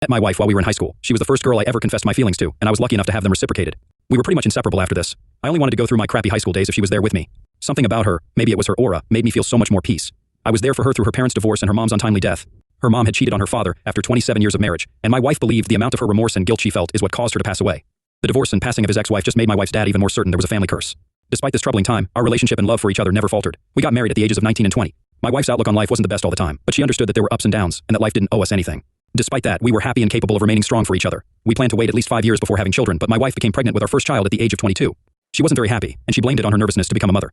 Met my wife while we were in high school. She was the first girl I ever confessed my feelings to, and I was lucky enough to have them reciprocated. We were pretty much inseparable after this. I only wanted to go through my crappy high school days if she was there with me. Something about her, maybe it was her aura, made me feel so much more peace. I was there for her through her parents' divorce and her mom's untimely death. Her mom had cheated on her father after 27 years of marriage, and my wife believed the amount of her remorse and guilt she felt is what caused her to pass away. The divorce and passing of his ex-wife just made my wife's dad even more certain there was a family curse. Despite this troubling time, our relationship and love for each other never faltered. We got married at the ages of 19 and 20. My wife's outlook on life wasn't the best all the time, but she understood that there were ups and downs, and that life didn't owe us anything. Despite that, we were happy and capable of remaining strong for each other. We planned to wait at least 5 years before having children, but my wife became pregnant with our first child at the age of 22. She wasn't very happy, and she blamed it on her nervousness to become a mother.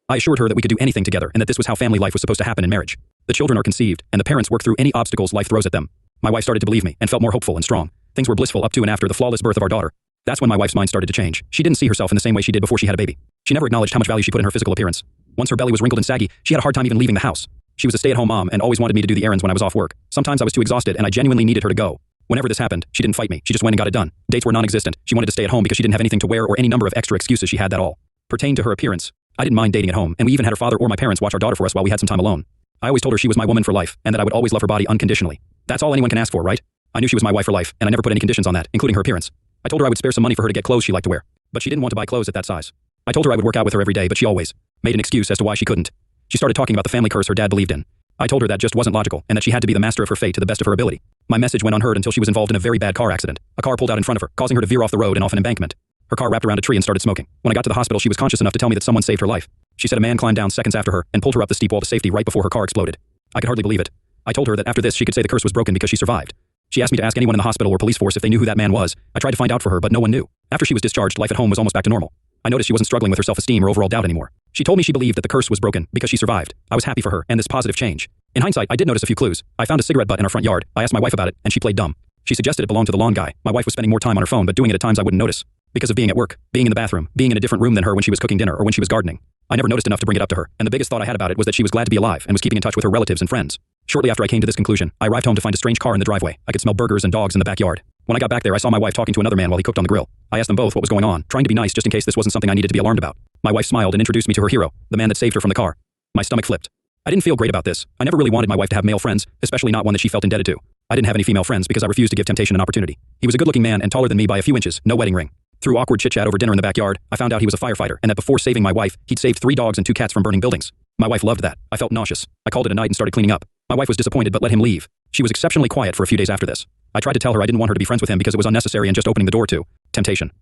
I assured her that we could do anything together and that this was how family life was supposed to happen in marriage. The children are conceived, and the parents work through any obstacles life throws at them. My wife started to believe me and felt more hopeful and strong. Things were blissful up to and after the flawless birth of our daughter. That's when my wife's mind started to change. She didn't see herself in the same way she did before she had a baby. She never acknowledged how much value she put in her physical appearance. Once her belly was wrinkled and saggy, she had a hard time even leaving the house. She was a stay-at-home mom and always wanted me to do the errands when I was off work. Sometimes I was too exhausted and I genuinely needed her to go. Whenever this happened, she didn't fight me. She just went and got it done. Dates were non-existent. She wanted to stay at home because she didn't have anything to wear or any number of extra excuses she had that all pertained to her appearance. I didn't mind dating at home, and we even had her father or my parents watch our daughter for us while we had some time alone. I always told her she was my woman for life, and that I would always love her body unconditionally. That's all anyone can ask for, right? I knew she was my wife for life, and I never put any conditions on that, including her appearance. I told her I would spare some money for her to get clothes she liked to wear, but she didn't want to buy clothes at that size. I told her I would work out with her every day, but she always made an excuse as to why she couldn't. She started talking about the family curse her dad believed in. I told her that just wasn't logical, and that she had to be the master of her fate to the best of her ability. My message went unheard until she was involved in a very bad car accident. A car pulled out in front of her, causing her to veer off the road and off an embankment. Her car wrapped around a tree and started smoking. When I got to the hospital, she was conscious enough to tell me that someone saved her life. She said a man climbed down seconds after her and pulled her up the steep wall to safety right before her car exploded. I could hardly believe it. I told her that after this she could say the curse was broken because she survived. She asked me to ask anyone in the hospital or police force if they knew who that man was. I tried to find out for her, but no one knew. After she was discharged, life at home was almost back to normal. I noticed she wasn't struggling with her self-esteem or overall doubt anymore. She told me she believed that the curse was broken because she survived. I was happy for her and this positive change. In hindsight, I did notice a few clues. I found a cigarette butt in our front yard. I asked my wife about it, and she played dumb. She suggested it belonged to the lawn guy. My wife was spending more time on her phone, but doing it at times I wouldn't notice. Because of being at work, being in the bathroom, being in a different room than her when she was cooking dinner or when she was gardening. I never noticed enough to bring it up to her, and the biggest thought I had about it was that she was glad to be alive and was keeping in touch with her relatives and friends. Shortly after I came to this conclusion, I arrived home to find a strange car in the driveway. I could smell burgers and dogs in the backyard. When I got back there, I saw my wife talking to another man while he cooked on the grill. I asked them both what was going on, trying to be nice just in case this wasn't something I needed to be alarmed about. My wife smiled and introduced me to her hero, the man that saved her from the car. My stomach flipped. I didn't feel great about this. I never really wanted my wife to have male friends, especially not one that she felt indebted to. I didn't have any female friends because I refused to give temptation an opportunity. He was a good-looking man and taller than me by a few inches, no wedding ring. Through awkward chit-chat over dinner in the backyard, I found out he was a firefighter and that before saving my wife, he'd saved 3 dogs and 2 cats from burning buildings. My wife loved that. I felt nauseous. I called it a night and started cleaning up. My wife was disappointed but let him leave. She was exceptionally quiet for a few days after this. I tried to tell her I didn't want her to be friends with him because it was unnecessary and just opening the door to temptation.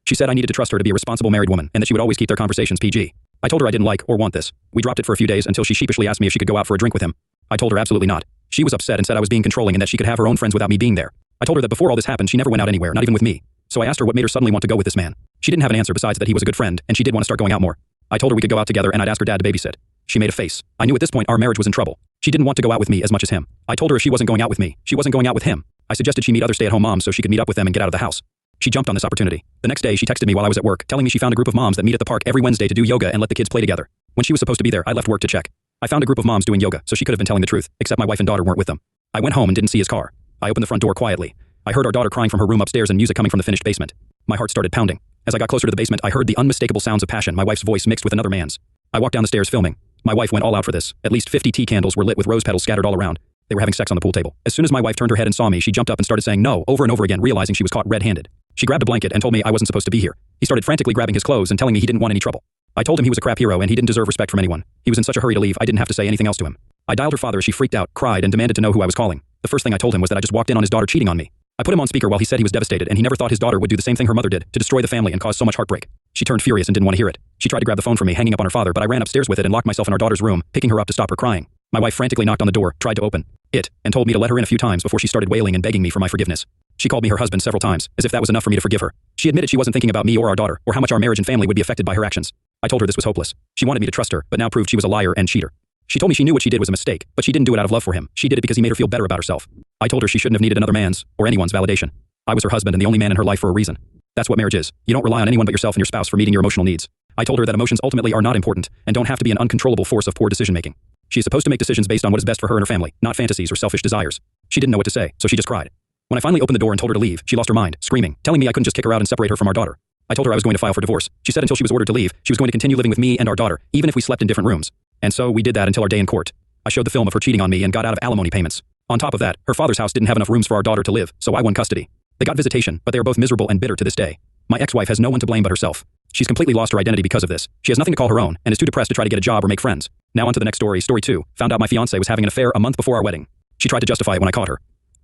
She said I needed to trust her to be a responsible married woman and that she would always keep their conversations PG. I told her I didn't like or want this. We dropped it for a few days until she sheepishly asked me if she could go out for a drink with him. I told her absolutely not. She was upset and said I was being controlling and that she could have her own friends without me being there. I told her that before all this happened, she never went out anywhere, not even with me. So I asked her what made her suddenly want to go with this man. She didn't have an answer besides that he was a good friend, and she did want to start going out more. I told her we could go out together and I'd ask her dad to babysit. She made a face. I knew at this point our marriage was in trouble. She didn't want to go out with me as much as him. I told her if she wasn't going out with me, she wasn't going out with him. I suggested she meet other stay-at-home moms so she could meet up with them and get out of the house. She jumped on this opportunity. The next day, she texted me while I was at work, telling me she found a group of moms that meet at the park every Wednesday to do yoga and let the kids play together. When she was supposed to be there, I left work to check. I found a group of moms doing yoga, so she could have been telling the truth, except my wife and daughter weren't with them. I went home and didn't see his car. I opened the front door quietly. I heard our daughter crying from her room upstairs and music coming from the finished basement. My heart started pounding. As I got closer to the basement, I heard the unmistakable sounds of passion, my wife's voice mixed with another man's. I walked down the stairs filming. My wife went all out for this. At least 50 tea candles were lit with rose petals scattered all around. They were having sex on the pool table. As soon as my wife turned her head and saw me, she jumped up and started saying no over and over again, realizing she was caught red-handed. She grabbed a blanket and told me I wasn't supposed to be here. He started frantically grabbing his clothes and telling me he didn't want any trouble. I told him he was a crap hero and he didn't deserve respect from anyone. He was in such a hurry to leave, I didn't have to say anything else to him. I dialed her father as she freaked out, cried, and demanded to know who I was calling. The first thing I told him was that I just walked in on his daughter cheating on me. I put him on speaker while he said he was devastated and he never thought his daughter would do the same thing her mother did, to destroy the family and cause so much heartbreak. She turned furious and didn't want to hear it. She tried to grab the phone from me, hanging up on her father, but I ran upstairs with it and locked myself in our daughter's room, picking her up to stop her crying. My wife frantically knocked on the door, tried to open it, and told me to let her in a few times before she started wailing and begging me for my forgiveness. She called me her husband several times, as if that was enough for me to forgive her. She admitted she wasn't thinking about me or our daughter, or how much our marriage and family would be affected by her actions. I told her this was hopeless. She wanted me to trust her, but now proved she was a liar and cheater. She told me she knew what she did was a mistake, but she didn't do it out of love for him. She did it because he made her feel better about herself. I told her she shouldn't have needed another man's, or anyone's validation. I was her husband and the only man in her life for a reason. That's what marriage is. You don't rely on anyone but yourself and your spouse for meeting your emotional needs. I told her that emotions ultimately are not important, and don't have to be an uncontrollable force of poor decision-making. She is supposed to make decisions based on what is best for her and her family, not fantasies or selfish desires. She didn't know what to say, so she just cried. When I finally opened the door and told her to leave, she lost her mind, screaming, telling me I couldn't just kick her out and separate her from our daughter. I told her I was going to file for divorce. She said until she was ordered to leave, she was going to continue living with me and our daughter, even if we slept in different rooms. And so we did that until our day in court. I showed the film of her cheating on me and got out of alimony payments. On top of that, her father's house didn't have enough rooms for our daughter to live, so I won custody. They got visitation, but they are both miserable and bitter to this day. My ex-wife has no one to blame but herself. She's completely lost her identity because of this. She has nothing to call her own, and is too depressed to try to get a job or make friends. Now on to the next story. Story 2. Found out my fiancé was having an affair a month before our wedding. She tried to justify it when I caught her.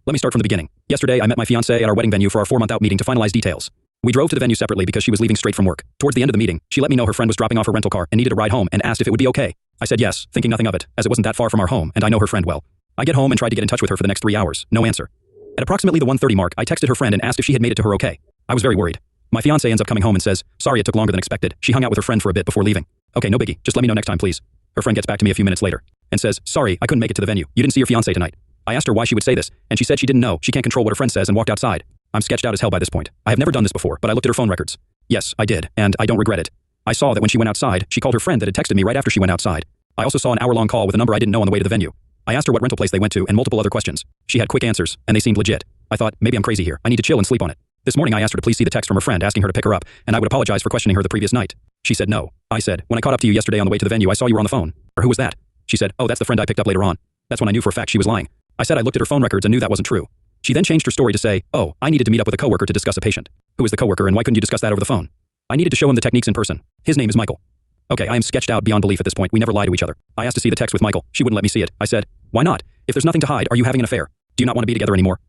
Let me start from the beginning. Yesterday, I met my fiancé at our wedding venue for our 4-month out meeting to finalize details. We drove to the venue separately because she was leaving straight from work. Towards the end of the meeting, she let me know her friend was dropping off her rental car and needed a ride home and asked if it would be okay. I said yes, thinking nothing of it, as it wasn't that far from our home and I know her friend well. I get home and tried to get in touch with her for the next 3 hours. No answer. At approximately the 1:30 mark, I texted her friend and asked if she had made it to her okay. I was very worried. My fiancé ends up coming home and says, sorry it took longer than expected. She hung out with her friend for a bit before leaving. Okay, no biggie. Just let me know next time, please. Her friend gets back to me a few minutes later and says, sorry, I couldn't make it to the venue. You didn't see your fiancé tonight. I asked her why she would say this, and she said she didn't know. She can't control what her friend says and walked outside. I'm sketched out as hell by this point. I have never done this before, but I looked at her phone records. Yes, I did, and I don't regret it. I saw that when she went outside, she called her friend that had texted me right after she went outside. I also saw an hour-long call with a number I didn't know on the way to the venue. I asked her what rental place they went to and multiple other questions. She had quick answers, and they seemed legit. I thought, maybe I'm crazy here. I need to chill and sleep on it. This morning I asked her to please see the text from her friend asking her to pick her up, and I would apologize for questioning her the previous night. She said no. I said, when I caught up to you yesterday on the way to the venue, I saw you were on the phone. Or who was that? She said, oh, that's the friend I picked up later on. That's when I knew for a fact she was lying. I said I looked at her phone records and knew that wasn't true. She then changed her story to say, oh, I needed to meet up with a coworker to discuss a patient. Who is the coworker and why couldn't you discuss that over the phone? I needed to show him the techniques in person. His name is Michael. Okay, I am sketched out beyond belief at this point. We never lie to each other. I asked to see the text with Michael. She wouldn't let me see it. I said, why not? If there's nothing to hide, are you having an affair? Do you not want to be together anymore?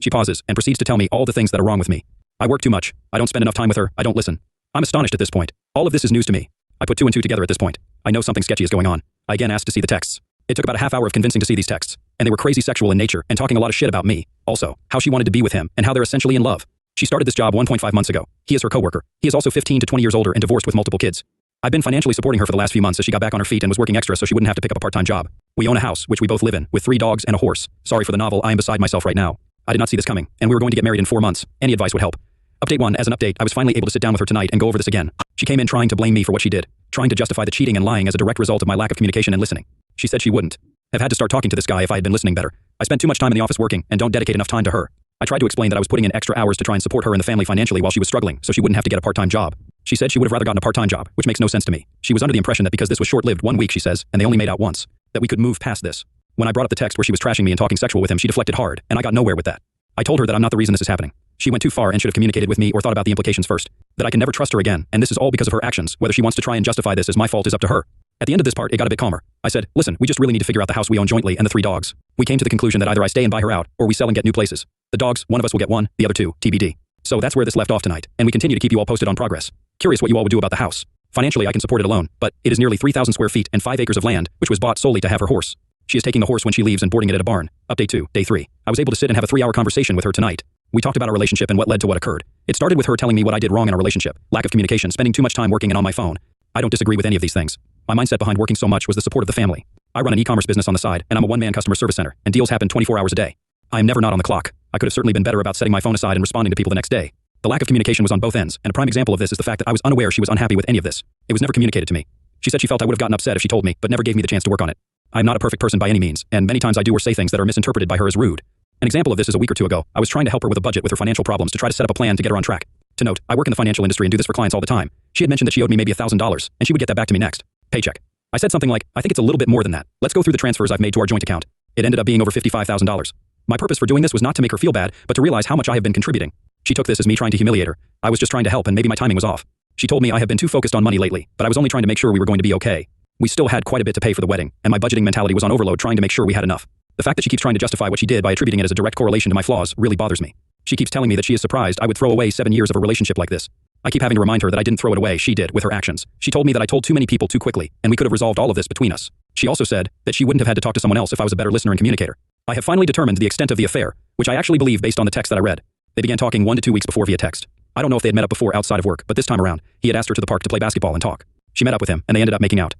She pauses and proceeds to tell me all the things that are wrong with me. I work too much. I don't spend enough time with her. I don't listen. I'm astonished at this point. All of this is news to me. I put 2 and 2 together at this point. I know something sketchy is going on. I again asked to see the texts. It took about a half hour of convincing to see these texts, and they were crazy sexual in nature and talking a lot of shit about me. Also, how she wanted to be with him and how they're essentially in love. She started this job 1.5 months ago. He is her coworker. He is also 15 to 20 years older and divorced with multiple kids. I've been financially supporting her for the last few months as she got back on her feet and was working extra so she wouldn't have to pick up a part-time job. We own a house, which we both live in, with 3 dogs and a horse. Sorry for the novel, I am beside myself right now. I did not see this coming, and we were going to get married in 4 months. Any advice would help. Update 1. As an update, I was finally able to sit down with her tonight and go over this again. She came in trying to blame me for what she did, trying to justify the cheating and lying as a direct result of my lack of communication and listening. She said she wouldn't have had to start talking to this guy if I had been listening better. I spent too much time in the office working and don't dedicate enough time to her. I tried to explain that I was putting in extra hours to try and support her and the family financially while she was struggling so she wouldn't have to get a part-time job. She said she would have rather gotten a part-time job, which makes no sense to me. She was under the impression that because this was short-lived 1 week, she says, and they only made out once, that we could move past this. When I brought up the text where she was trashing me and talking sexual with him, she deflected hard, and I got nowhere with that. I told her that I'm not the reason this is happening. She went too far and should have communicated with me or thought about the implications first. That I can never trust her again, and this is all because of her actions. Whether she wants to try and justify this as my fault is up to her. At the end of this part, it got a bit calmer. I said, listen, we just really need to figure out the house we own jointly and the 3 dogs. We came to the conclusion that either I stay and buy her out, or we sell and get new places. The dogs, one of us will get one, the other 2, TBD. So that's where this left off tonight, and we continue to keep you all posted on progress. Curious what you all would do about the house. Financially, I can support it alone, but it is nearly 3,000 square feet and 5 acres of land, which was bought solely to have her horse. She is taking the horse when she leaves and boarding it at a barn. Update 2, day 3. I was able to sit and have a 3-hour conversation with her tonight. We talked about our relationship and what led to what occurred. It started with her telling me what I did wrong in our relationship. Lack of communication, spending too much time working and on my phone. I don't disagree with any of these things. My mindset behind working so much was the support of the family. I run an e-commerce business on the side, and I'm a one-man customer service center, and deals happen 24 hours a day. I am never not on the clock. I could have certainly been better about setting my phone aside and responding to people the next day. The lack of communication was on both ends, and a prime example of this is the fact that I was unaware she was unhappy with any of this. It was never communicated to me. She said she felt I would have gotten upset if she told me, but never gave me the chance to work on it. I'm not a perfect person by any means, and many times I do or say things that are misinterpreted by her as rude. An example of this is a week or 2 ago. I was trying to help her with a budget with her financial problems to try to set up a plan to get her on track. To note, I work in the financial industry and do this for clients all the time. She had mentioned that she owed me maybe $1,000, and she would get that back to me next paycheck. I said something like, I think it's a little bit more than that. Let's go through the transfers I've made to our joint account. It ended up being over $55,000. My purpose for doing this was not to make her feel bad, but to realize how much I have been contributing. She took this as me trying to humiliate her. I was just trying to help and maybe my timing was off. She told me I have been too focused on money lately, but I was only trying to make sure we were going to be okay. We still had quite a bit to pay for the wedding, and my budgeting mentality was on overload trying to make sure we had enough. The fact that she keeps trying to justify what she did by attributing it as a direct correlation to my flaws really bothers me. She keeps telling me that she is surprised I would throw away 7 years of a relationship like this. I keep having to remind her that I didn't throw it away, she did, with her actions. She told me that I told too many people too quickly, and we could have resolved all of this between us. She also said that she wouldn't have had to talk to someone else if I was a better listener and communicator. I have finally determined the extent of the affair, which I actually believe based on the text that I read. They began talking 1 to 2 weeks before via text. I don't know if they had met up before outside of work, but this time around, he had asked her to the park to play basketball and talk. She met up with him, and they ended up making out.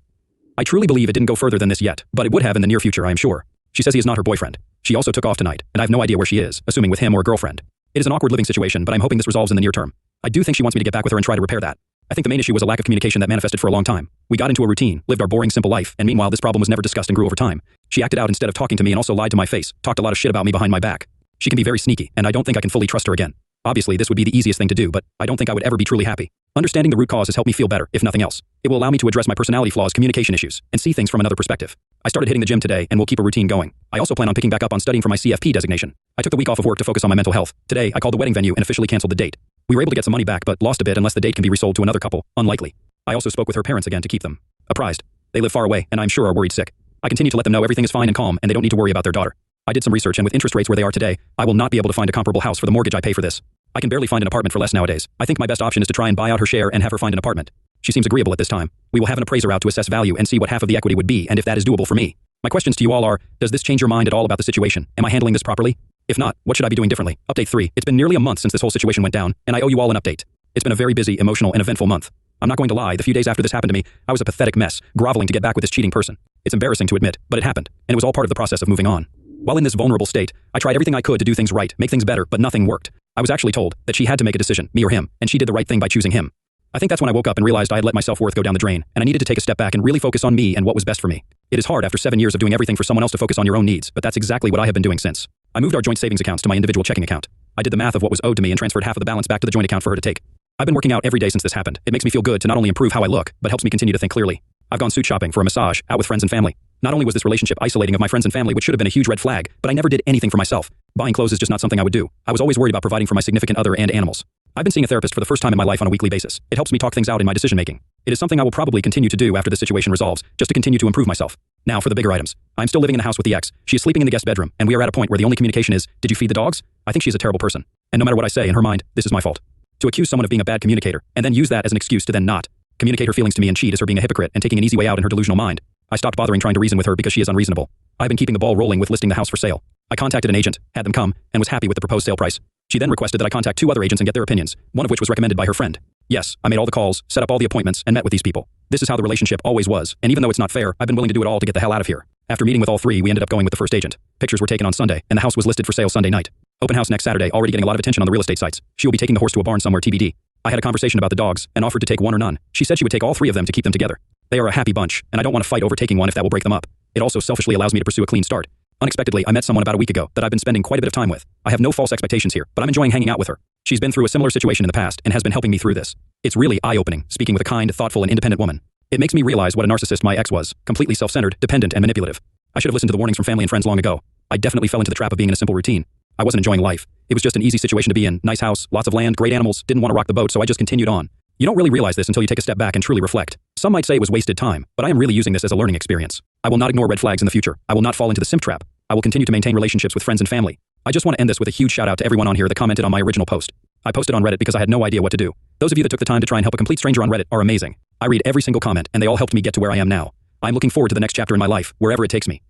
I truly believe it didn't go further than this yet, but it would have in the near future, I am sure. She says he is not her boyfriend. She also took off tonight, and I have no idea where she is, assuming with him or a girlfriend. It is an awkward living situation, but I'm hoping this resolves in the near term. I do think she wants me to get back with her and try to repair that. I think the main issue was a lack of communication that manifested for a long time. We got into a routine, lived our boring, simple life, and meanwhile this problem was never discussed and grew over time. She acted out instead of talking to me and also lied to my face, talked a lot of shit about me behind my back. She can be very sneaky, and I don't think I can fully trust her again. Obviously, this would be the easiest thing to do, but I don't think I would ever be truly happy. Understanding the root cause has helped me feel better, if nothing else. It will allow me to address my personality flaws, communication issues, and see things from another perspective. I started hitting the gym today and will keep a routine going. I also plan on picking back up on studying for my CFP designation. I took the week off of work to focus on my mental health. Today, I called the wedding venue and officially canceled the date. We were able to get some money back but lost a bit unless the date can be resold to another couple. Unlikely. I also spoke with her parents again to keep them apprised. They live far away and I'm sure are worried sick. I continue to let them know everything is fine and calm and they don't need to worry about their daughter. I did some research and with interest rates where they are today, I will not be able to find a comparable house for the mortgage I pay for this. I can barely find an apartment for less nowadays. I think my best option is to try and buy out her share and have her find an apartment. She seems agreeable at this time. We will have an appraiser out to assess value and see what half of the equity would be and if that is doable for me. My questions to you all are, does this change your mind at all about the situation? Am I handling this properly? If not, what should I be doing differently? Update 3. It's been nearly a month since this whole situation went down, and I owe you all an update. It's been a very busy, emotional, and eventful month. I'm not going to lie, the few days after this happened to me, I was a pathetic mess, groveling to get back with this cheating person. It's embarrassing to admit, but it happened, and it was all part of the process of moving on. While in this vulnerable state, I tried everything I could to do things right, make things better, but nothing worked. I was actually told that she had to make a decision, me or him, and she did the right thing by choosing him. I think that's when I woke up and realized I had let my self-worth go down the drain, and I needed to take a step back and really focus on me and what was best for me. It is hard after 7 years of doing everything for someone else to focus on your own needs, but that's exactly what I have been doing since. I moved our joint savings accounts to my individual checking account. I did the math of what was owed to me and transferred half of the balance back to the joint account for her to take. I've been working out every day since this happened. It makes me feel good to not only improve how I look, but helps me continue to think clearly. I've gone suit shopping for a massage, out with friends and family. Not only was this relationship isolating of my friends and family, which should have been a huge red flag, but I never did anything for myself. Buying clothes is just not something I would do. I was always worried about providing for my significant other and animals. I've been seeing a therapist for the first time in my life on a weekly basis. It helps me talk things out in my decision making. It is something I will probably continue to do after this situation resolves, just to continue to improve myself. Now for the bigger items. I'm still living in the house with the ex. She is sleeping in the guest bedroom, and we are at a point where the only communication is, did you feed the dogs? I think she's a terrible person. And no matter what I say, in her mind, this is my fault. To accuse someone of being a bad communicator, and then use that as an excuse to then not communicate her feelings to me and cheat is her being a hypocrite and taking an easy way out in her delusional mind. I stopped bothering trying to reason with her because she is unreasonable. I've been keeping the ball rolling with listing the house for sale. I contacted an agent, had them come, and was happy with the proposed sale price. She then requested that I contact 2 other agents and get their opinions, one of which was recommended by her friend. Yes, I made all the calls, set up all the appointments, and met with these people. This is how the relationship always was, and even though it's not fair, I've been willing to do it all to get the hell out of here. After meeting with all 3, we ended up going with the first agent. Pictures were taken on Sunday, and the house was listed for sale Sunday night. Open house next Saturday, already getting a lot of attention on the real estate sites. She will be taking the horse to a barn somewhere TBD. I had a conversation about the dogs, and offered to take 1 or none. She said she would take all 3 of them to keep them together. They are a happy bunch, and I don't want to fight over taking one if that will break them up. It also selfishly allows me to pursue a clean start. Unexpectedly, I met someone about a week ago that I've been spending quite a bit of time with. I have no false expectations here, but I'm enjoying hanging out with her. She's been through a similar situation in the past and has been helping me through this. It's really eye-opening, speaking with a kind, thoughtful, and independent woman. It makes me realize what a narcissist my ex was, completely self-centered, dependent, and manipulative. I should have listened to the warnings from family and friends long ago. I definitely fell into the trap of being in a simple routine. I wasn't enjoying life. It was just an easy situation to be in. Nice house, lots of land, great animals, didn't want to rock the boat, so I just continued on. You don't really realize this until you take a step back and truly reflect. Some might say it was wasted time, but I am really using this as a learning experience. I will not ignore red flags in the future. I will not fall into the simp trap. I will continue to maintain relationships with friends and family. I just want to end this with a huge shout out to everyone on here that commented on my original post. I posted on Reddit because I had no idea what to do. Those of you that took the time to try and help a complete stranger on Reddit are amazing. I read every single comment and they all helped me get to where I am now. I'm looking forward to the next chapter in my life, wherever it takes me.